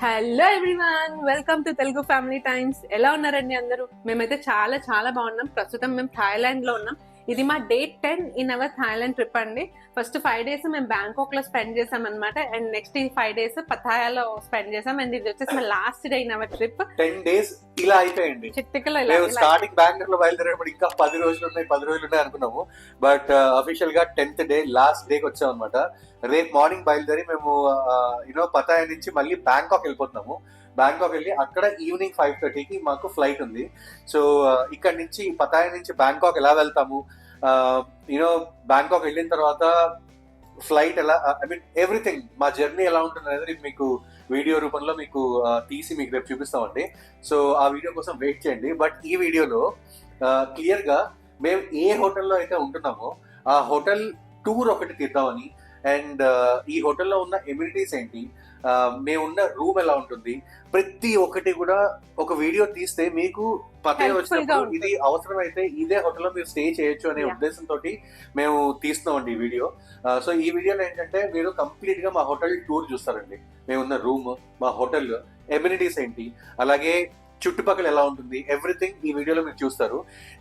Hello everyone, welcome to Telugu family times. ఎలా ఉన్నారండి అందరూ? మేమైతే చాలా చాలా బాగున్నాం. ప్రస్తుతం మేము థాయిలాండ్ లో ఉన్నాం. ఇది మా day 10 in our Thailand trip అండి. ఫస్ట్ 5 days మేము బ్యాంకాక్ లో స్పెండ్ చేసాం అనమాట. అండ్ నెక్స్ట్ ఈ 5 days పతాయాలో స్పెండ్ చేసాం. అండ్ ఇది వచ్చేసి మా last day in our trip. 10 days ఇలా అయిపోయింది. చిట్టికలో స్టార్టింగ్ బెంగళూరు లో బయలుదేరేటప్పుడు ఇంకా 10 రోజులు ఉన్నాయి 10 రోజులు ఉన్నాయి అనుకున్నాము. బట్ అఫీషియల్ గా 10th day లాస్ట్ డేకి వచ్చాం అనమాట. రేపు మార్నింగ్ బయలుదేరి మేము పతాయా నుంచి మళ్ళీ బ్యాంకాక్ వెళ్ళిపోతున్నాము. బ్యాంకాక్ వెళ్ళి అక్కడ ఈవినింగ్ 5:30కి మాకు ఫ్లైట్ ఉంది. సో ఇక్కడ నుంచి పతాయా నుంచి బ్యాంకాక్ ఎలా వెళ్తాము, బ్యాంకాక్ వెళ్ళిన తర్వాత ఫ్లైట్ ఎలా, ఐ మీన్ ఎవ్రీథింగ్, మా జర్నీ ఎలా ఉంటుంది అనేది మీకు వీడియో రూపంలో మీకు తీసి మీకు రేపు చూపిస్తామండి. సో ఆ వీడియో కోసం వెయిట్ చేయండి. బట్ ఈ వీడియోలో క్లియర్ గా మేము ఏ హోటల్లో అయితే ఉంటున్నామో ఆ హోటల్ టూర్ ఒకటి తీద్దామని, అండ్ ఈ హోటల్లో ఉన్న ఎమ్యూనిటీస్ ఏంటి, మేమున్న రూమ్ ఎలా ఉంటుంది, ప్రతి ఒక్కటి కూడా ఒక వీడియో తీస్తే మీకు పతాయా వచ్చినప్పుడు ఇది అవసరమైతే ఇదే హోటల్లో మీరు స్టే చేయొచ్చు అనే ఉద్దేశంతో మేము తీస్తున్నామండి ఈ వీడియో. సో ఈ వీడియోలో ఏంటంటే మీరు కంప్లీట్ గా మా హోటల్ టూర్ చూస్తారండి. మేమున్న రూమ్, మా హోటల్ ఎమ్యూనిటీస్ ఏంటి, అలాగే చుట్టుపక్కల ఎలా ఉంటుంది, ఎవ్రీథింగ్ ఈ వీడియోలో మీరు చూస్తారు.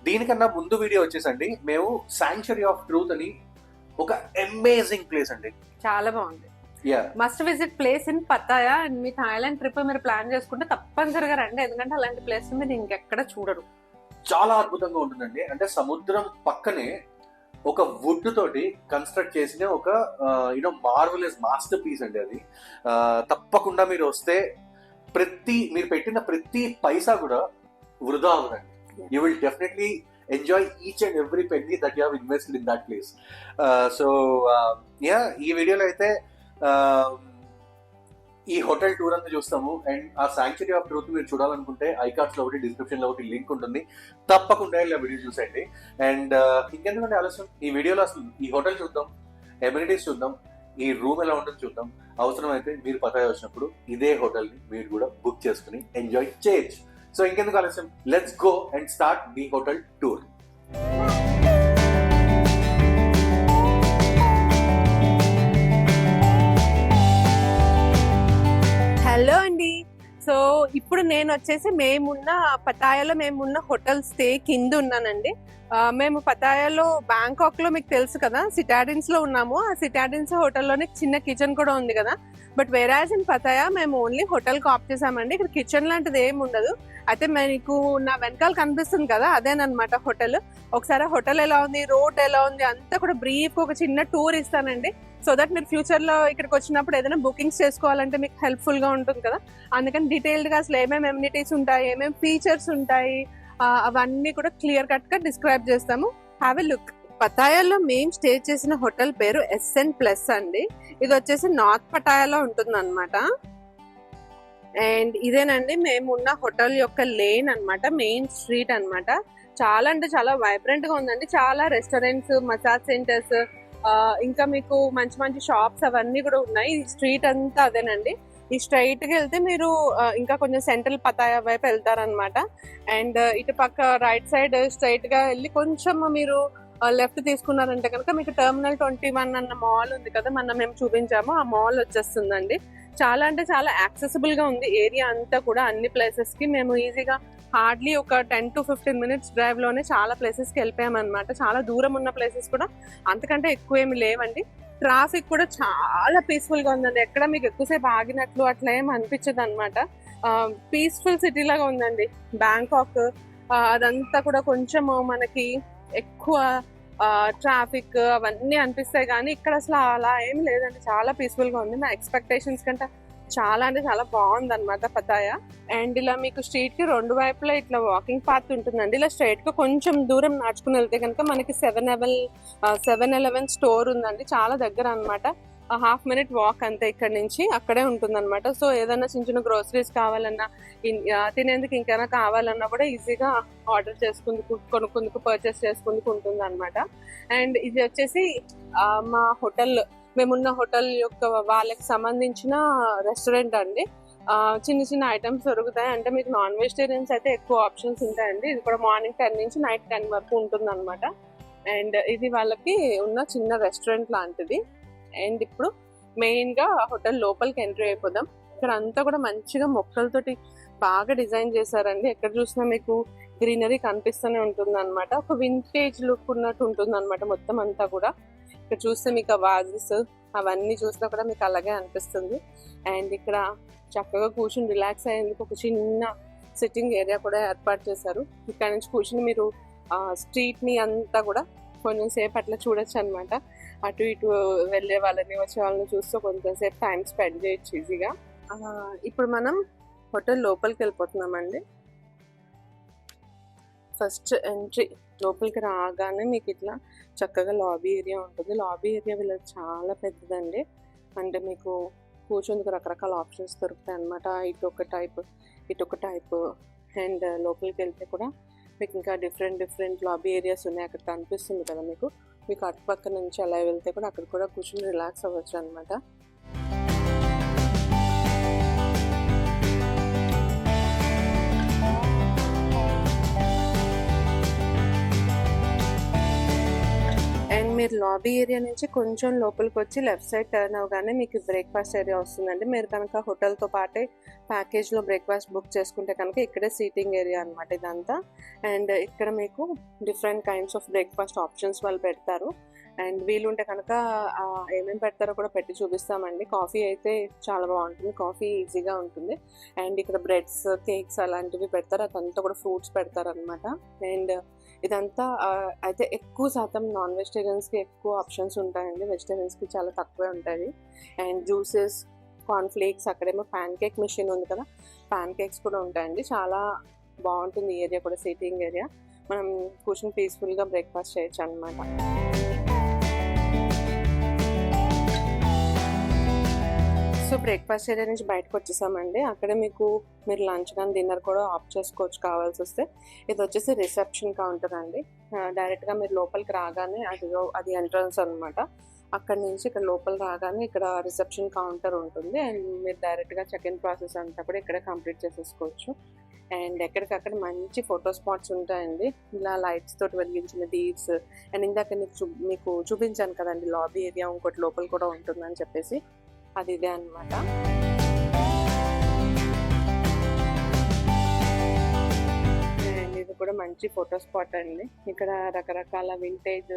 దీనికన్నా ముందు వీడియో వచ్చేసండి, మేము శాంక్చురీ ఆఫ్ ట్రూత్ అని ఒక అమేజింగ్ ప్లేస్ అండి, చాలా బాగుంది. Must visit place in Pattaya. And మీ థాయిలాండ్ ట్రిప్ మీరు ప్లాన్ చేసుకుంటే తప్పనిసరిగా రండి, ఎందుకంటే అలాంటి ప్లేస్ మీరు ఇంకెక్కడ చూడరు. చాలా అద్భుతంగా ఉంటుందండి. అంటే సముద్రం పక్కనే ఒక వుడ్ తోటి కన్స్ట్రక్ట్ చేసిన ఒక మార్వెలస్ మాస్టర్ పీస్ అండి అది. తప్పకుండా మీరు వస్తే మీరు పెట్టిన ప్రతి పైసా కూడా వృధా అవ్వదండి. You will definitely enjoy each and every penny that you have invested in that place. ఈ వీడియోలో అయితే ఈ హోటల్ టూర్ అంతా చూస్తాము. అండ్ ఆ శాంక్చురీ ఆఫ్ ట్రూత్ మీరు చూడాలనుకుంటే ఐకార్డ్స్ లో ఒకటి, డిస్క్రిప్షన్ లో ఒకటి లింక్ ఉంటుంది, తప్పకుండా ఇలా వీడియో చూసేయండి. అండ్ ఇంకెందుకంటే ఆలస్యం, ఈ వీడియోలో అసలు ఈ హోటల్ చూద్దాం, ఎమ్యూనిటీస్ చూద్దాం, ఈ రూమ్ ఎలా ఉంటుందో చూద్దాం. అవసరమైతే మీరు పతాయా వచ్చినప్పుడు ఇదే హోటల్ ని మీరు కూడా బుక్ చేసుకుని ఎంజాయ్ చేయొచ్చు. సో ఇంకెందుకు ఆలస్యం, let's go and start the hotel tour. Hello అండి. సో ఇప్పుడు నేను వచ్చేసి మేమున్న పతాయాలో మేమున్న హోటల్ స్టే కింద ఉన్నానండి. మేము పతాయాలో బ్యాంకాక్ లో మీకు తెలుసు కదా, సిటాడిన్స్ లో ఉన్నాము. ఆ సిటాడిన్స్ హోటల్లోనే చిన్న కిచెన్ కూడా ఉంది కదా. బట్ వేరాజ్ ఇన్ పతాయా మేము ఓన్లీ హోటల్ కి ఆప్ చేసామండి. ఇక్కడ కిచెన్ లాంటిది ఏమి ఉండదు. అయితే మీకు నా వెనకాల కనిపిస్తుంది కదా, అదేనమాట హోటల్. ఒకసారి హోటల్ ఎలా ఉంది, రోడ్ ఎలా ఉంది అంతా కూడా బ్రీఫ్ ఒక చిన్న టూర్ ఇస్తానండి. సో దట్ మీరు ఫ్యూచర్ లో ఇక్కడికి వచ్చినప్పుడు ఏదైనా బుకింగ్స్ చేసుకోవాలంటే మీకు హెల్ప్ఫుల్ గా ఉంటుంది కదా. అందుకని డీటెయిల్డ్ గా అసలు ఏమేమి ఎమ్యూనిటీస్ ఉంటాయి, ఏమేమి ఫీచర్స్ ఉంటాయి, అవన్నీ కూడా క్లియర్ కట్ గా డిస్క్రైబ్ చేస్తాము. Have a look. పతాయాలో మేము స్టే చేసిన హోటల్ పేరు SN Plus అండి. ఇది వచ్చేసి నార్త్ పటాయాలో ఉంటుంది అనమాట. అండ్ ఇదేనండి మేము ఉన్న హోటల్ యొక్క లేన్ అన్నమాట, మెయిన్ స్ట్రీట్ అన్నమాట. చాలా అంటే చాలా వైబ్రెంట్ గా ఉందండి. చాలా రెస్టారెంట్స్, మసాజ్ సెంటర్స్, ఇంకా మీకు మంచి మంచి షాప్స్ అవన్నీ కూడా ఉన్నాయి. ఈ స్ట్రీట్ అంతా అదేనండి. ఈ స్ట్రైట్ గా వెళ్తే మీరు ఇంకా కొంచెం సెంట్రల్ పతాయా వైపు వెళ్తారనమాట. అండ్ ఇటు పక్క రైట్ సైడ్ స్ట్రైట్ గా వెళ్ళి కొంచెం మీరు లెఫ్ట్ తీసుకున్నారంటే కనుక మీకు టెర్మినల్ 21 అన్న మాల్ ఉంది కదా, మేము చూపించాము, ఆ మాల్ వచ్చేస్తుందండి. చాలా అంటే చాలా యాక్సెసిబుల్ గా ఉంది ఏరియా అంతా కూడా. అన్ని ప్లేసెస్ కి మేము ఈజీగా హార్డ్లీ ఒక 10 to 15 minutes డ్రైవ్ లోనే చాలా ప్లేసెస్ కి వెళ్ళిపోయామన్నమాట. చాలా దూరం ఉన్న ప్లేసెస్ కూడా అంతకంటే ఎక్కువ ఏమి లేవండి. ట్రాఫిక్ కూడా చాలా పీస్ఫుల్ గా ఉందండి. ఎక్కడ మీకు ఎక్కువసేపు ఆగినట్లు అట్లా ఏం అనిపించదు అనమాట. పీస్ఫుల్ సిటీ లాగా ఉందండి బ్యాంకాక్. అదంతా కూడా కొంచెం మనకి ఎక్కువ ట్రాఫిక్ అవన్నీ అనిపిస్తాయి, కానీ ఇక్కడ అసలు అలా ఏం లేదండి. చాలా పీస్ఫుల్ గా ఉంది. నా ఎక్స్పెక్టేషన్స్ కంటే చాలా అంటే చాలా బాగుంది అనమాట పతాయా. అండ్ ఇలా మీకు స్ట్రీట్ కి రెండు వైపులా ఇట్లా వాకింగ్ పాత్ ఉంటుందండి. ఇలా స్ట్రైట్ గా కొంచెం దూరం నడుచుకుని వెళ్తే కనుక మనకి 7-Eleven స్టోర్ ఉందండి, చాలా దగ్గర అనమాట. హాఫ్ మినిట్ వాక్ అంతే ఇక్కడ నుంచి, అక్కడే ఉంటుంది అనమాట. సో ఏదైనా చిన్న చిన్న గ్రోసరీస్ కావాలన్నా, తినేందుకు ఇంకైనా కావాలన్నా కూడా ఈజీగా ఆర్డర్ కొనుక్కుందుకు పర్చేస్ చేసుకుందుకు ఉంటుంది అనమాట. అండ్ ఇది వచ్చేసి మా హోటల్, మేమున్న హోటల్ యొక్క వాళ్ళకి సంబంధించిన రెస్టారెంట్ అండి. చిన్న చిన్న ఐటమ్స్ దొరుకుతాయి. అంటే మీకు నాన్ వెజిటేరియన్స్ అయితే ఎక్కువ ఆప్షన్స్ ఉంటాయండి. ఇది కూడా మార్నింగ్ 10 నుంచి నైట్ 10 వరకు ఉంటుంది అనమాట. అండ్ ఇది వాళ్ళకి ఉన్న చిన్న రెస్టారెంట్ లాంటిది. అండ్ ఇప్పుడు మెయిన్ గా హోటల్ లోపలికి ఎంట్రీ అయిపోదాం. ఇక్కడ అంతా కూడా మంచిగా మొక్కలతోటి బాగా డిజైన్ చేశారండి. ఎక్కడ చూసినా మీకు గ్రీనరీ కనిపిస్తూనే ఉంటుంది అనమాట. ఒక వింటేజ్ లుక్ ఉన్నట్టు ఉంటుంది అనమాట మొత్తం అంతా కూడా. ఇక్కడ చూస్తే మీకు ఆ వాజెస్ అవన్నీ చూసినా కూడా మీకు అలాగే అనిపిస్తుంది. అండ్ ఇక్కడ చక్కగా కూర్చుని రిలాక్స్ అయ్యేందుకు ఒక చిన్న సిట్టింగ్ ఏరియా కూడా ఏర్పాటు చేశారు. ఇక్కడ నుంచి కూర్చుని మీరు స్ట్రీట్ ని అంతా కూడా కొంచెం సేపు అట్లా చూడొచ్చు అనమాట. అటు ఇటు వెళ్ళే వాళ్ళని వచ్చే వాళ్ళని చూస్తూ కొంచెం సేపు టైం స్పెండ్ చేయొచ్చు ఈజీగా. ఇప్పుడు మనం హోటల్ లోపలికి వెళ్ళిపోతున్నామండి. ఫస్ట్ ఎంట్రీ లోపలికి రాగానే మీకు ఇట్లా చక్కగా లాబీ ఏరియా ఉంటుంది. లాబీ ఏరియా వీళ్ళకి చాలా పెద్దదండి. అంటే మీకు కూర్చొని రకరకాల ఆప్షన్స్ దొరుకుతాయి అనమాట. ఇటు ఒక టైప్ అండ్ లోపలికి వెళ్తే కూడా మీకు ఇంకా డిఫరెంట్ లాబీ ఏరియాస్ ఉన్నాయి. అక్కడ కనిపిస్తుంది కదా మీకు అటు పక్క నుంచి అలా వెళ్తే కూడా అక్కడ కూడా కూర్చొని రిలాక్స్ అవ్వచ్చు అనమాట. అండ్ మీరు లాబీ ఏరియా నుంచి కొంచెం లోపలికి వచ్చి లెఫ్ట్ సైడ్ టర్న్ అవగానే మీకు బ్రేక్ఫాస్ట్ ఏరియా వస్తుందండి. మీరు కనుక హోటల్తో పాటే ప్యాకేజ్లో బ్రేక్ఫాస్ట్ బుక్ చేసుకుంటే కనుక ఇక్కడే సీటింగ్ ఏరియా అనమాట ఇదంతా. అండ్ ఇక్కడ మీకు different kinds of breakfast options వాళ్ళు పెడతారు. అండ్ వీలుంటే కనుక ఏమేమి పెడతారో కూడా పెట్టి చూపిస్తామండి. కాఫీ అయితే చాలా బాగుంటుంది, కాఫీ ఈజీగా ఉంటుంది. అండ్ ఇక్కడ బ్రెడ్స్, కేక్స్ అలాంటివి పెడతారు. అదంతా కూడా ఫ్రూట్స్ పెడతారు అనమాట. అండ్ ఇదంతా అయితే ఎక్కువ శాతం నాన్ వెజిటేరియన్స్కి ఎక్కువ ఆప్షన్స్ ఉంటాయండి, వెజిటేరియన్స్కి చాలా తక్కువే ఉంటాయి. అండ్ జ్యూసెస్, కార్న్ఫ్లేక్స్, అక్కడేమో ప్యాన్ కేక్ మిషన్ ఉంది కదా, ప్యాన్ కేక్స్ కూడా ఉంటాయండి. చాలా బాగుంటుంది ఈ ఏరియా కూడా, సీటింగ్ ఏరియా. మనం కూర్చొని పీస్ఫుల్గా బ్రేక్ఫాస్ట్ చేయొచ్చు అనమాట. సో బ్రేక్ఫాస్ట్ ఏరియా నుంచి బయటకు వచ్చేసామండి. అక్కడే మీరు లంచ్ కానీ డిన్నర్ కూడా ఆప్ట్ చేసుకోవచ్చు కావాల్సి వస్తే. ఇది వచ్చేసి రిసెప్షన్ కౌంటర్ అండి. డైరెక్ట్గా మీరు లోపలికి రాగానే అది ఎంట్రన్స్ అనమాట. అక్కడ నుంచి ఇక్కడ లోపల రాగానే ఇక్కడ రిసెప్షన్ కౌంటర్ ఉంటుంది. అండ్ మీరు డైరెక్ట్గా చెక్ ఇన్ ప్రాసెస్ అంతా కూడా ఇక్కడే కంప్లీట్ చేసేసుకోవచ్చు. అండ్ ఎక్కడికక్కడ మంచి ఫోటో స్పాట్స్ ఉంటాయండి, ఇలా లైట్స్ తోటి వెలిగించిన దీప్స్. అండ్ ఇందాక మీకు చూపించాను కదండి లాబీ ఏరియా, ఇంకోటి లోపల కూడా ఉంటుందని చెప్పేసి, అది ఇదే అనమాట. అండ్ ఇది కూడా మంచి ఫోటో స్పాట్ అండి. ఇక్కడ రకరకాల వింటేజ్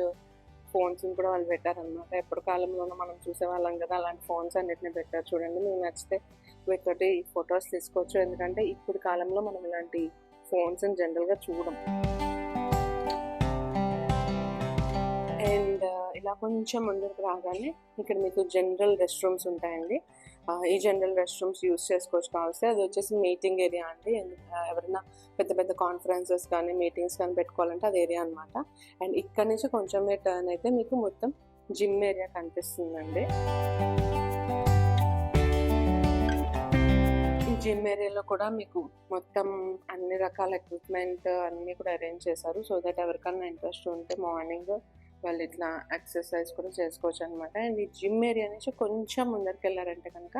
ఫోన్స్ కూడా వాళ్ళు పెట్టారనమాట. ఎప్పటి కాలంలోనూ మనం చూసేవాళ్ళం కదా, అలాంటి ఫోన్స్ అన్నిటిని పెట్టారు చూడండి. మీకు నచ్చితే వీటితోటి ఫొటోస్ తీసుకోవచ్చు. ఎందుకంటే ఇప్పుడు కాలంలో మనం ఇలాంటి ఫోన్స్ జనరల్గా చూడం. అండ్ ఇలా కొంచెం ముందుకు రాగానే ఇక్కడ మీకు జనరల్ రెస్ట్ రూమ్స్ ఉంటాయండి. ఈ జనరల్ రెస్ట్ రూమ్స్ యూజ్ చేసుకోవచ్చు కావస్తే. అది వచ్చేసి మీటింగ్ ఏరియా అండి. ఎవరైనా పెద్ద కాన్ఫరెన్సెస్ కానీ మీటింగ్స్ కానీ పెట్టుకోవాలంటే అది ఏరియా అనమాట. అండ్ ఇక్కడ నుంచి కొంచెం టర్న్ అయితే మీకు మొత్తం జిమ్ ఏరియా కనిపిస్తుందండి. ఈ జిమ్ ఏరియాలో కూడా మీకు మొత్తం అన్ని రకాల ఎక్విప్మెంట్ అన్నీ కూడా అరేంజ్ చేశారు. సో దట్ ఎవరికన్నా ఇంట్రెస్ట్ ఉంటే మార్నింగ్ వాళ్ళు ఇట్లా ఎక్సర్సైజ్ కూడా చేసుకోవచ్చు అనమాట. అండ్ ఈ జిమ్ ఏరియా నుంచి కొంచెం ముందరికి వెళ్ళారంటే కనుక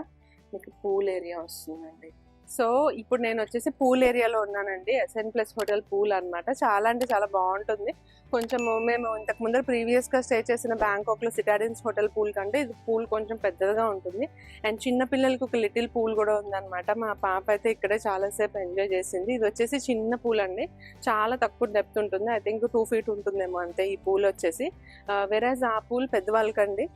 మీకు పూల్ ఏరియా వస్తుందండి. సో ఇప్పుడు నేను వచ్చేసి పూల్ ఏరియాలో ఉన్నానండి. SN+ హోటల్ పూల్ అనమాట. చాలా అంటే చాలా బాగుంటుంది. కొంచెం మేము ఇంతకు ముందర ప్రీవియస్గా స్టే చేసిన బ్యాంకాక్లో సిటాడిన్స్ హోటల్ పూల్ కంటే ఇది పూల్ కొంచెం పెద్దగా ఉంటుంది. అండ్ చిన్న పిల్లలకి ఒక లిటిల్ పూల్ కూడా ఉందన్నమాట. మా పాప అయితే ఇక్కడే చాలాసేపు ఎంజాయ్ చేసింది. ఇది వచ్చేసి చిన్న పూల్ అండి, చాలా తక్కువ డెప్త్ ఉంటుంది. ఐ థింక్ 2 feet ఉంటుందేమో అంతే ఈ పూల్ వచ్చేసి. వెరాజ్ ఆ పూల్ పెద్దవాళ్ళకండి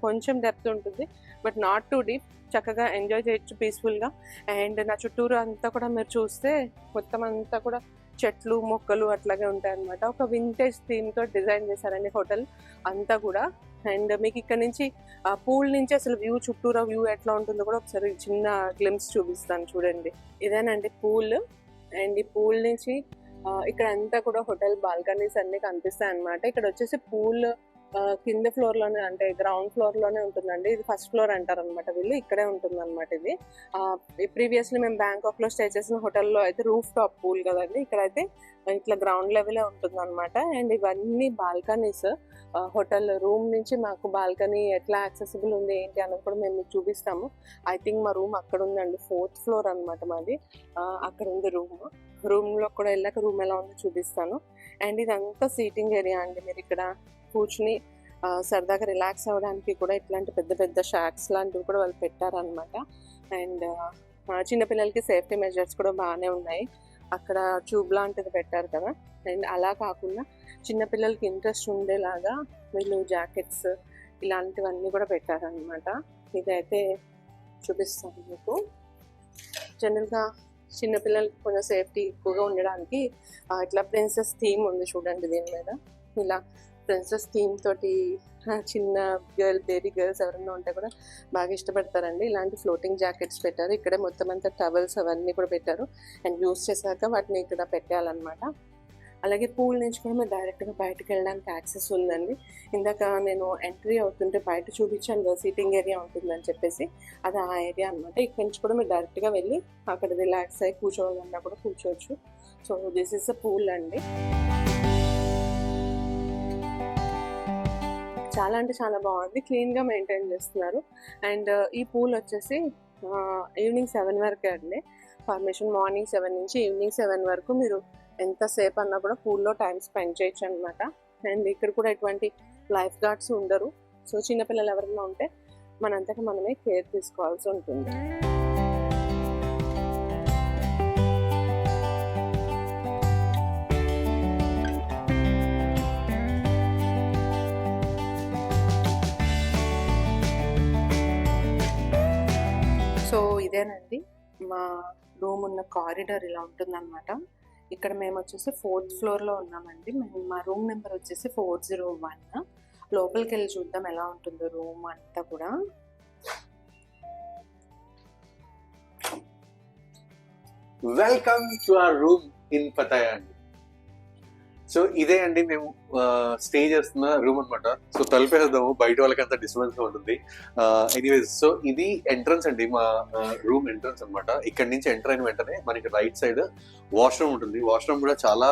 కొంచెం డెప్త్ ఉంటుంది, బట్ నాట్ టూ డీప్. చక్కగా ఎంజాయ్ చేయొచ్చు పీస్ఫుల్గా. అండ్ నా చుట్టూరు అంతా కూడా మీరు చూస్తే మొత్తం అంతా కూడా చెట్లు, మొక్కలు అట్లాగే ఉంటాయి అనమాట. ఒక వింటేజ్ థీమ్తో డిజైన్ చేశారండి హోటల్ అంతా కూడా. అండ్ మీకు ఇక్కడ నుంచి పూల్ నుంచి అసలు చుట్టూరా వ్యూ ఎట్లా ఉంటుందో కూడా ఒకసారి చిన్న గ్లిమ్స్ చూపిస్తాను చూడండి. ఇదేనండి పూల్. అండ్ ఈ పూల్ నుంచి ఇక్కడ అంతా కూడా హోటల్ బాల్కనీస్ అన్ని కనిపిస్తాయి అనమాట. ఇక్కడ వచ్చేసి పూల్ కింద ఫ్లోర్ లోనే, అంటే గ్రౌండ్ ఫ్లోర్ లోనే ఉంటుందండి. ఇది ఫస్ట్ ఫ్లోర్ అంటారు అనమాట వీళ్ళు, ఇక్కడే ఉంటుంది అనమాట ఇది. ప్రీవియస్లీ మేము బ్యాంకాక్ లో స్టే చేసిన హోటల్లో అయితే రూఫ్ టాప్ పూల్ కదండి, ఇక్కడైతే ఇట్లా గ్రౌండ్ లెవెలే ఉంటుంది అనమాట. అండ్ ఇవన్నీ బాల్కనీస్. హోటల్ రూమ్ నుంచి మాకు బాల్కనీ ఎట్లా యాక్సెసిబుల్ ఉంది ఏంటి అన్నది కూడా మేము మీకు చూపిస్తాము. ఐ థింక్ మా రూమ్ అక్కడ ఉందండి, 4th floor అనమాట మాది. అక్కడ ఉంది రూమ్ లో కూడా వెళ్ళాక రూమ్ ఎలా ఉందో చూపిస్తాను. అండ్ ఇదంతా సీటింగ్ ఏరియా అండి. మీరు ఇక్కడ కూర్చుని సరదాగా రిలాక్స్ అవ్వడానికి కూడా ఇట్లాంటి పెద్ద షాక్స్ లాంటివి కూడా వాళ్ళు పెట్టారనమాట. అండ్ చిన్నపిల్లలకి సేఫ్టీ మెజర్స్ కూడా బాగానే ఉన్నాయి. అక్కడ ట్యూబ్ లాంటిది పెట్టారు కదా. అండ్ అలా కాకుండా చిన్నపిల్లలకి ఇంట్రెస్ట్ ఉండేలాగా వీళ్ళు జాకెట్స్ ఇలాంటివన్నీ కూడా పెట్టారనమాట. ఇదైతే చూపిస్తాను మీకు. జనరల్గా చిన్నపిల్లలకి కొంచెం సేఫ్టీ ఎక్కువగా ఉండడానికి ఇట్లా ప్రిన్సెస్ థీమ్ ఉంది చూడండి. దీని మీద ఇలా ప్రిన్సెస్ థీమ్ తోటి చిన్న బేబీ గర్ల్స్ ఎవరైనా ఉంటే కూడా బాగా ఇష్టపడతారండి. ఇలాంటి ఫ్లోటింగ్ జాకెట్స్ పెట్టారు. ఇక్కడే మొత్తం అంతా టవల్స్ అవన్నీ కూడా పెట్టారు. అండ్ యూస్ చేశాక వాటిని ఇక్కడ పెట్టాలన్నమాట. అలాగే పూల్ నుంచి కూడా మీరు డైరెక్ట్గా బయటకు వెళ్ళడానికి యాక్సెస్ ఉందండి. ఇందాక నేను ఎంట్రీ అవుతుంటే బయట చూపించాను సీటింగ్ ఏరియా ఉంటుందని చెప్పేసి, అది ఆ ఏరియా అనమాట. ఇక్కడి నుంచి కూడా మీరు డైరెక్ట్గా వెళ్ళి అక్కడ రిలాక్స్ అయ్యి కూర్చోవాలన్నా కూడా కూర్చోవచ్చు. So this is a pool అండి. చాలా అంటే చాలా బాగుంది, క్లీన్గా మెయింటైన్ చేస్తున్నారు. అండ్ ఈ పూల్ వచ్చేసి ఈవినింగ్ 7 వరకే అండి పర్మిషన్. మార్నింగ్ 7 నుంచి ఈవినింగ్ 7 వరకు మీరు ఎంతసేపు అన్నా కూడా పూల్లో టైం స్పెండ్ చేయొచ్చు అనమాట. అండ్ ఇక్కడ కూడా ఎటువంటి లైఫ్ గార్డ్స్ ఉండరు. సో చిన్నపిల్లలు ఎవరైనా ఉంటే మనంతటా మనమే కేర్ తీసుకోవాల్సి ఉంటుంది. సో ఇదేనండి మా రూమ్ ఉన్న కారిడార్. ఇలా ఉంటుందన్నమాట. ఇక్కడ మేము వచ్చేసి 4th ఫ్లోర్లో ఉన్నామండి. మా రూమ్ నెంబర్ వచ్చేసి 401. లోపలికి వెళ్ళి చూద్దాం ఎలా ఉంటుందో రూమ్ అంతా కూడా. Welcome to our room in Pattaya అండి. సో ఇదే అండి మేము స్టే చేస్తున్న రూమ్ అనమాట. సో తలుపేద్దాము, బయట వాళ్ళకి అంత డిస్టర్బెన్స్ ఉంటుంది. ఎనీవేస్, సో ఇది ఎంట్రన్స్ అండి, మా రూమ్ ఎంట్రన్స్ అనమాట. ఇక్కడ నుంచి ఎంటర్ అయిన వెంటనే మనకి రైట్ సైడ్ వాష్రూమ్ ఉంటుంది. వాష్రూమ్ కూడా చాలా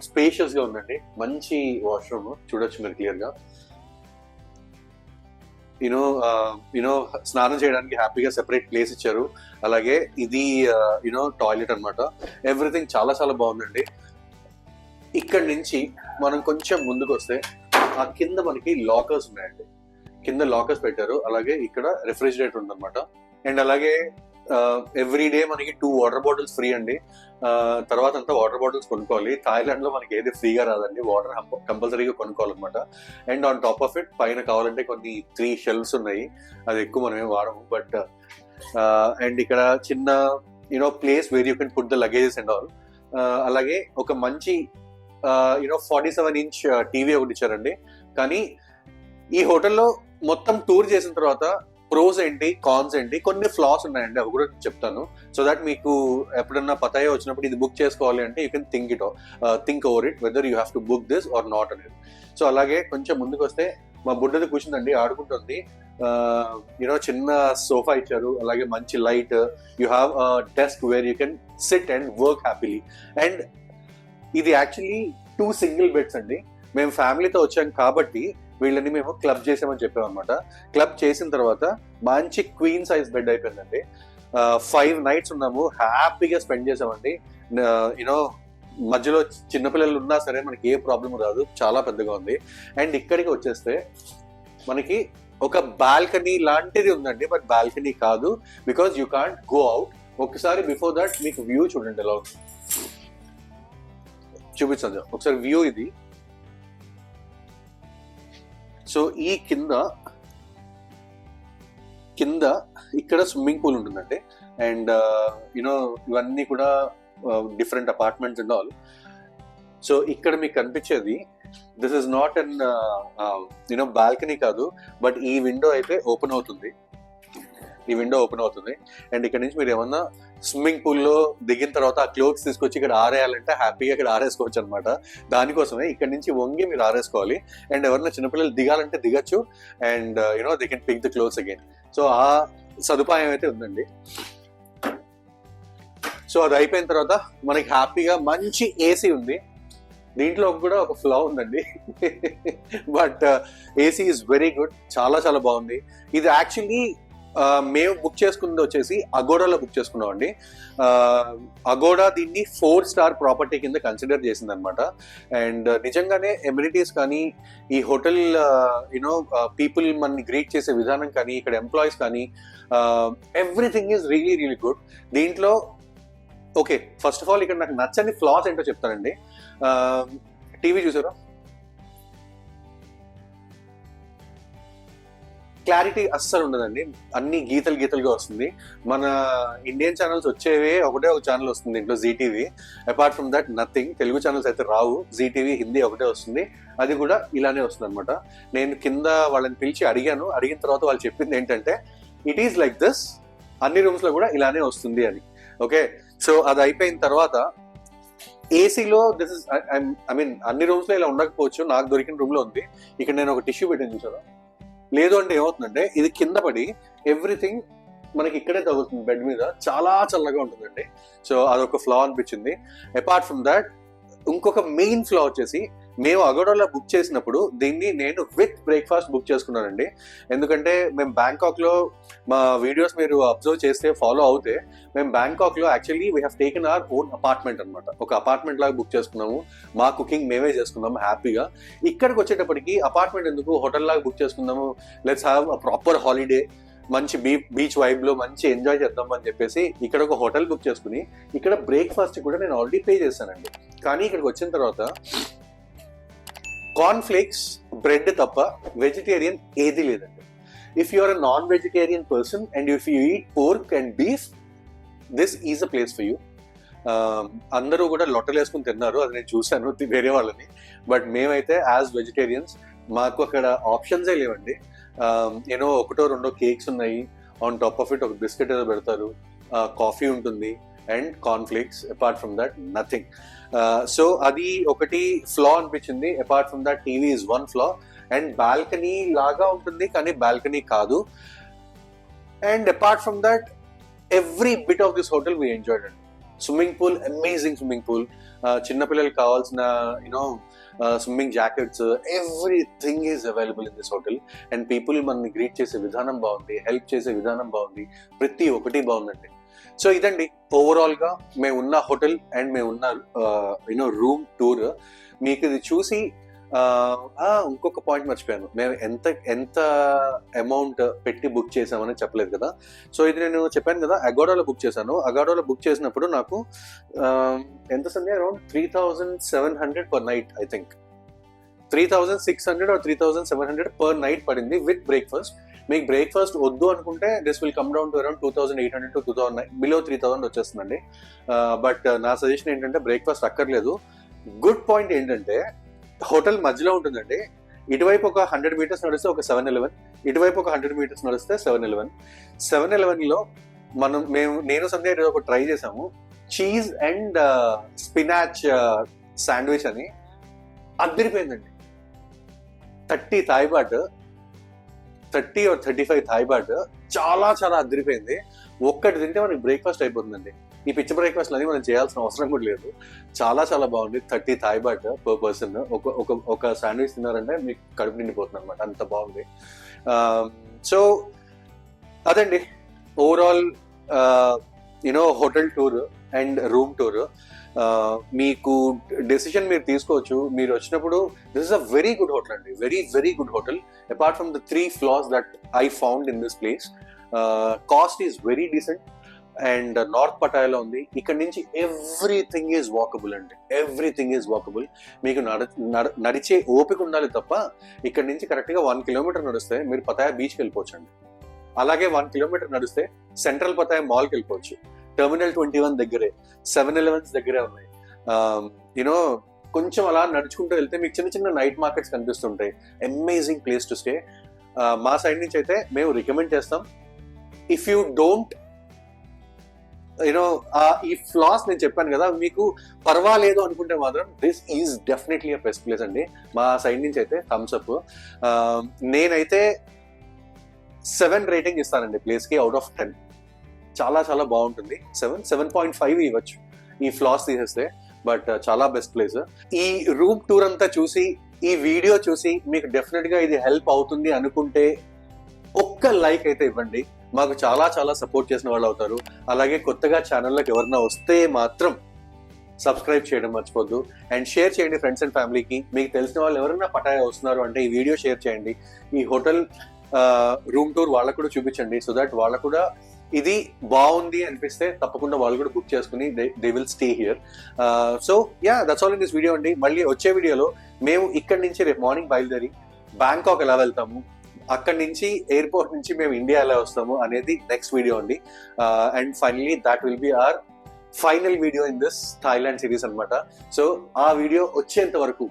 స్పేషియస్ గా ఉందండి. మంచి వాష్రూమ్ చూడొచ్చు మీరు క్లియర్ గా. యూనో స్నానం చేయడానికి హ్యాపీగా సెపరేట్ ప్లేస్ ఇచ్చారు. అలాగే ఇది టాయిలెట్ అనమాట. ఎవ్రీథింగ్ చాలా చాలా బాగుందండి. ఇక్కడ నుంచి మనం కొంచెం ముందుకు వస్తే ఆ కింద మనకి లాకర్స్ ఉన్నాయండి. కింద లాకర్స్ పెట్టారు. అలాగే ఇక్కడ రెఫ్రిజిరేటర్ ఉందన్నమాట. అండ్ అలాగే ఎవ్రీ డే మనకి 2 వాటర్ బాటిల్స్ ఫ్రీ అండి. తర్వాత అంతా వాటర్ బాటిల్స్ కొనుక్కోవాలి. థాయిలాండ్ లో మనకి ఏది ఫ్రీగా రాదండి, వాటర్ కంపల్సరీగా కొనుక్కోవాలన్నమాట. And on top of it పైన కావాలంటే కొన్ని 3 షెల్ఫ్స్ ఉన్నాయి. అది ఎక్కువ మనం ఏం వాడము. బట్ అండ్ ఇక్కడ చిన్న place where you can put the luggages and all. అలాగే ఒక మంచి 47-inch టీవీ ఒకటి ఇచ్చారండి. కానీ ఈ హోటల్లో మొత్తం టూర్ చేసిన తర్వాత ప్రోస్ ఏంటి, కాన్స్ ఏంటి, కొన్ని ఫ్లాస్ ఉన్నాయండి, అవి కూడా చెప్తాను. సో దట్ మీకు ఎప్పుడన్నా పతాయా వచ్చినప్పుడు ఇది బుక్ చేసుకోవాలి అంటే you can think over it whether you have to book this or not అనేది. సో అలాగే కొంచెం ముందుకు వస్తే మా బుడ్డది కూర్చుందండి, ఆడుకుంటుంది. చిన్న సోఫా ఇచ్చారు. అలాగే మంచి light. You have desk where you can SIT and work happily. And ఇది యాక్చువల్లీ 2 సింగిల్ బెడ్స్ అండి. మేము ఫ్యామిలీతో వచ్చాం కాబట్టి వీళ్ళని మేము క్లబ్ చేసామని చెప్పామన్నమాట. క్లబ్ చేసిన తర్వాత మంచి క్వీన్ సైజ్ బెడ్ అయిపోయిందండి. 5 nights ఉన్నాము, హ్యాపీగా స్పెండ్ చేసామండి. మధ్యలో చిన్నపిల్లలు ఉన్నా సరే మనకి ఏ ప్రాబ్లం రాదు, చాలా పెద్దగా ఉంది. అండ్ ఇక్కడికి వచ్చేస్తే మనకి ఒక బాల్కనీ లాంటిది ఉందండి. బట్ బాల్కనీ కాదు, because you can't go out. ఒకసారి బిఫోర్ దట్ మీకు వ్యూ చూడండి ఎలా ఉంది, చూపించండి ఒకసారి వ్యూ ఇది. సో ఈ కింద ఇక్కడ స్విమ్మింగ్ పూల్ ఉంటుందండి. అండ్ ఇవన్నీ కూడా different apartments and all. So ఇక్కడ మీకు కనిపించేది this is not an balcony కాదు, బట్ ఈ విండో అయితే ఓపెన్ అవుతుంది. అండ్ ఇక్కడ నుంచి మీరు ఏమన్నా స్విమ్మింగ్ పూల్లో దిగిన తర్వాత ఆ క్లోత్స్ తీసుకొచ్చి ఇక్కడ ఆరేయాలంటే హ్యాపీగా ఇక్కడ ఆరేసుకోవచ్చు అనమాట. దానికోసమే ఇక్కడ నుంచి వంగి మీరు ఆరేసుకోవాలి. అండ్ ఎవరైనా చిన్నపిల్లలు దిగాలంటే దిగచ్చు. And they can pick the clothes again. So ఆ సదుపాయం అయితే ఉందండి. సో అది అయిపోయిన తర్వాత మనకి హ్యాపీగా మంచి ఏసీ ఉంది. దీంట్లో కూడా ఒక ఫ్లా ఉందండి, but AC is very good, చాలా చాలా బాగుంది. ఇది యాక్చువల్లీ మేము బుక్ చేసుకుంది వచ్చేసి అగోడాలో బుక్ చేసుకున్నాం అండి. అగోడా దీన్ని 4-star ప్రాపర్టీ కింద కన్సిడర్ చేసింది అనమాట. అండ్ నిజంగానే ఎమ్యూనిటీస్ కానీ, ఈ హోటల్ పీపుల్ మనని గ్రీట్ చేసే విధానం కానీ, ఇక్కడ ఎంప్లాయీస్ కానీ, everything is really really good. దీంట్లో ఓకే, ఫస్ట్ ఆఫ్ ఆల్ ఇక్కడ నాకు నచ్చని ఫ్లాస్ ఏంటో చెప్తానండి. టీవీ చూసారా, క్లారిటీ అస్సలు ఉండదండి, అన్ని గీతలుగా వస్తుంది. మన ఇండియన్ ఛానల్స్ వచ్చేవే ఒకటే ఒక ఛానల్ వస్తుంది ఇంట్లో, Zee TV. Apart from that nothing. Telugu channels అయితే రావు, జీటీవీ హిందీ ఒకటే వస్తుంది, అది కూడా ఇలానే వస్తుంది అనమాట. నేను కింద వాళ్ళని పిలిచి అడిగిన తర్వాత వాళ్ళు చెప్పింది ఏంటంటే ఇట్ ఈస్ లైక్ దిస్, అన్ని రూమ్స్ లో కూడా ఇలానే వస్తుంది అని. ఓకే, సో అది అయిపోయిన తర్వాత ఏసీలో దిస్ ఇస్ అన్ని రూమ్స్ లో ఇలా ఉండకపోవచ్చు, నాకు దొరికిన రూమ్ లో ఉంది. ఇక్కడ నేను ఒక టిష్యూ పెట్టింది చూసారా, లేదు అంటే ఏమవుతుందంటే ఇది కింద పడి ఎవ్రీథింగ్ మనకి ఇక్కడే తగులుతుంది బెడ్ మీద, చాలా చల్లగా ఉంటుందండి. సో అదొక ఫ్లా అనిపించింది. అపార్ట్ ఫ్రమ్ దాట్ ఇంకొక మెయిన్ ఫ్లా వచ్చేసి, మేము అగోడాలో బుక్ చేసినప్పుడు దీన్ని నేను విత్ బ్రేక్ఫాస్ట్ బుక్ చేసుకున్నానండి. ఎందుకంటే మేము బ్యాంకాక్ లో, మా వీడియోస్ మీరు అబ్జర్వ్ చేస్తే, ఫాలో అవుతే, మేము బ్యాంకాక్ లో actually we have taken our own apartment అనమాట. ఒక అపార్ట్మెంట్ లాగా బుక్ చేసుకున్నాము, మా కుకింగ్ మేమే చేసుకున్నాము హ్యాపీగా. ఇక్కడికి వచ్చేటప్పటికి అపార్ట్మెంట్ ఎందుకు, హోటల్ లాగా బుక్ చేసుకుందాము, let's have a proper holiday, మంచి బీచ్ వైబ్ లో మంచి ఎంజాయ్ చేద్దాం అని చెప్పేసి ఇక్కడ ఒక హోటల్ బుక్ చేసుకుని, ఇక్కడ బ్రేక్ఫాస్ట్ కూడా నేను ఆల్రెడీ పే చేశానండి. కానీ ఇక్కడికి వచ్చిన తర్వాత కార్న్ఫ్లేక్స్, బ్రెడ్ తప్ప వెజిటేరియన్ ఏది లేదండి. If you are a non vegetarian person and if you eat pork and beef, this is a place for you. అందరూ కూడా లొట్టలు వేసుకుని తిన్నారు, అది నేను చూశాను వేరే వాళ్ళని. బట్ మేమైతే యాజ్ వెజిటేరియన్స్ మాకు అక్కడ ఆప్షన్సే లేవండి. ఒకటో రెండో కేక్స్ ఉన్నాయి, ఆన్ టాప్ ఆఫ్ ఇట్ ఒక బిస్కెట్ ఏదో పెడతారు, కాఫీ ఉంటుంది and cornflakes. Apart from that nothing. So అది ఒకటి ఫ్లా అనిపించింది. Apart from that TV is one flaw. And balcony లాగా ఉంటుంది కానీ బాల్కనీ కాదు. And apart from that every bit of this hotel we enjoyed అండి. Swimming pool, amazing swimming pool, చిన్నపిల్లలకి కావాల్సిన swimming jackets, everything is available in this hotel. And people మనల్ని greet చేసే విధానం బాగుంది, హెల్ప్ చేసే విధానం బాగుంది, ప్రతి ఒక్కటి బాగుందండి. సో ఇదండి ఓవరాల్ గా మేమున్న హోటల్ అండ్ మేమున్న రూమ్ టూర్. మీకు ఇది చూసి ఇంకొక పాయింట్ మర్చిపోయాను, మేము ఎంత అమౌంట్ పెట్టి బుక్ చేసామని చెప్పలేదు కదా. సో ఇది నేను చెప్పాను కదా, అగోడాలో బుక్ చేశాను. అగోడాలో బుక్ చేసినప్పుడు నాకు ఎంత సంది, around 3,700 per night, I think 3,600 or 3,700 per night పడింది విత్ బ్రేక్ఫాస్ట్. మీకు బ్రేక్ఫాస్ట్ వద్దు అనుకుంటే this will come down to around 2,800 to 2,000, below 3,000 వచ్చేస్తుందండి. బట్ నా సజెషన్ ఏంటంటే బ్రేక్ఫాస్ట్ అక్కర్లేదు. గుడ్ పాయింట్ ఏంటంటే హోటల్ మధ్యలో ఉంటుందండి. ఇటువైపు ఒక 100 meters నడిస్తే ఒక 7-Eleven, ఇటువైపు ఒక 100 meters నడిస్తే 7-Eleven. 7-Elevenలో నేను సంధ్య ఒక ట్రై చేసాము, చీజ్ అండ్ స్పినాచ్ శాండ్విచ్ అని, అదిరిపోయిందండి. 30 Thai baht, 30 or 35 Thai baht, చాలా చాలా అదిరిపోయింది. ఒక్కటి తింటే మనకి బ్రేక్ఫాస్ట్ అయిపోతుందండి. ఈ పిచ్చి బ్రేక్ఫాస్ట్ అని మనం చేయాల్సిన అవసరం కూడా లేదు. చాలా చాలా బాగుంది. 30 Thai baht పర్ పర్సన్. ఒక శాండ్విచ్ తిన్నారంటే మీకు కడుపు నిండిపోతుంది అనమాట, అంత బాగుంది. సో అదండి overall hotel tour and room tour. మీకు డెసిషన్ మీరు తీసుకోవచ్చు. మీరు వచ్చినప్పుడు this is a very good hotel అండి, very very good hotel. Apart from the 3 flaws that I found in this place, cost is very decent. And north పటాయాలో ఉంది. ఇక్కడ నుంచి ఎవ్రీథింగ్ ఈజ్ వాకబుల్ అండి, ఎవ్రీథింగ్ ఈజ్ వాకబుల్. మీకు నడిచే ఓపిక ఉండాలి తప్ప, ఇక్కడ నుంచి కరెక్ట్గా 1 kilometer నడిస్తే మీరు పటాయా బీచ్కి వెళ్ళిపోవచ్చు అండి. అలాగే 1 kilometer నడిస్తే సెంట్రల్ పటాయా మాల్కి వెళ్ళిపోవచ్చు. టెర్మినల్ 21 దగ్గరే, 7-Elevens దగ్గరే ఉన్నాయి. కొంచెం అలా నడుచుకుంటూ వెళ్తే మీకు చిన్న చిన్న నైట్ మార్కెట్స్ కనిపిస్తుంటాయి. Amazing place to stay. మా సైడ్ నుంచి అయితే మేము రికమెండ్ చేస్తాం. ఇఫ్ యూ డోంట్ ఈ ఫ్లాస్ నేను చెప్పాను కదా, మీకు పర్వాలేదు అనుకుంటే మాత్రం this is definitely a best place అండి. మా సైడ్ నుంచి అయితే థమ్స్ అప్. నేనైతే 7 రేటింగ్ ఇస్తానండి ప్లేస్ కి అవుట్ ఆఫ్ 10. చాలా చాలా బాగుంటుంది. 7.5 ఇవ్వచ్చు ఈ ఫ్లాస్ తీసేస్తే. బట్ చాలా బెస్ట్ ప్లేస్. ఈ రూమ్ టూర్ అంతా చూసి, ఈ వీడియో చూసి మీకు డెఫినెట్ గా ఇది హెల్ప్ అవుతుంది అనుకుంటే ఒక్క లైక్ అయితే ఇవ్వండి. మాకు చాలా చాలా సపోర్ట్ చేసిన వాళ్ళు అవుతారు. అలాగే కొత్తగా ఛానల్లోకి ఎవరన్నా వస్తే మాత్రం సబ్స్క్రైబ్ చేయడం మర్చిపోద్దు. అండ్ షేర్ చేయండి ఫ్రెండ్స్ అండ్ ఫ్యామిలీకి. మీకు తెలిసిన వాళ్ళు ఎవరైనా పటాయా వస్తున్నారు అంటే ఈ వీడియో షేర్ చేయండి. ఈ హోటల్ రూమ్ టూర్ వాళ్ళకు కూడా చూపించండి. సో దట్ వాళ్ళకు కూడా ఇది బాగుంది అనిపిస్తే తప్పకుండా వాళ్ళు కూడా బుక్ చేసుకుని they will stay here. So yeah, that's all in this video అండి. మళ్ళీ వచ్చే వీడియోలో మేము ఇక్కడి నుంచి రేపు మార్నింగ్ బయలుదేరి బ్యాంకాక్ ఎలా వెళ్తాము, అక్కడి నుంచి ఎయిర్పోర్ట్ నుంచి మేము ఇండియా ఎలా వస్తాము అనేది నెక్స్ట్ వీడియో అండి. And finally that will be our final video in this Thailand series అనమాట. సో ఆ వీడియో వచ్చేంత వరకు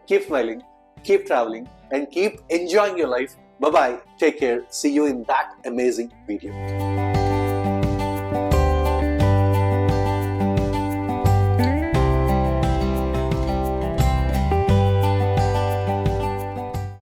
keep smiling, keep traveling, and keep enjoying your life. Bye bye. Take care. See you in that amazing video.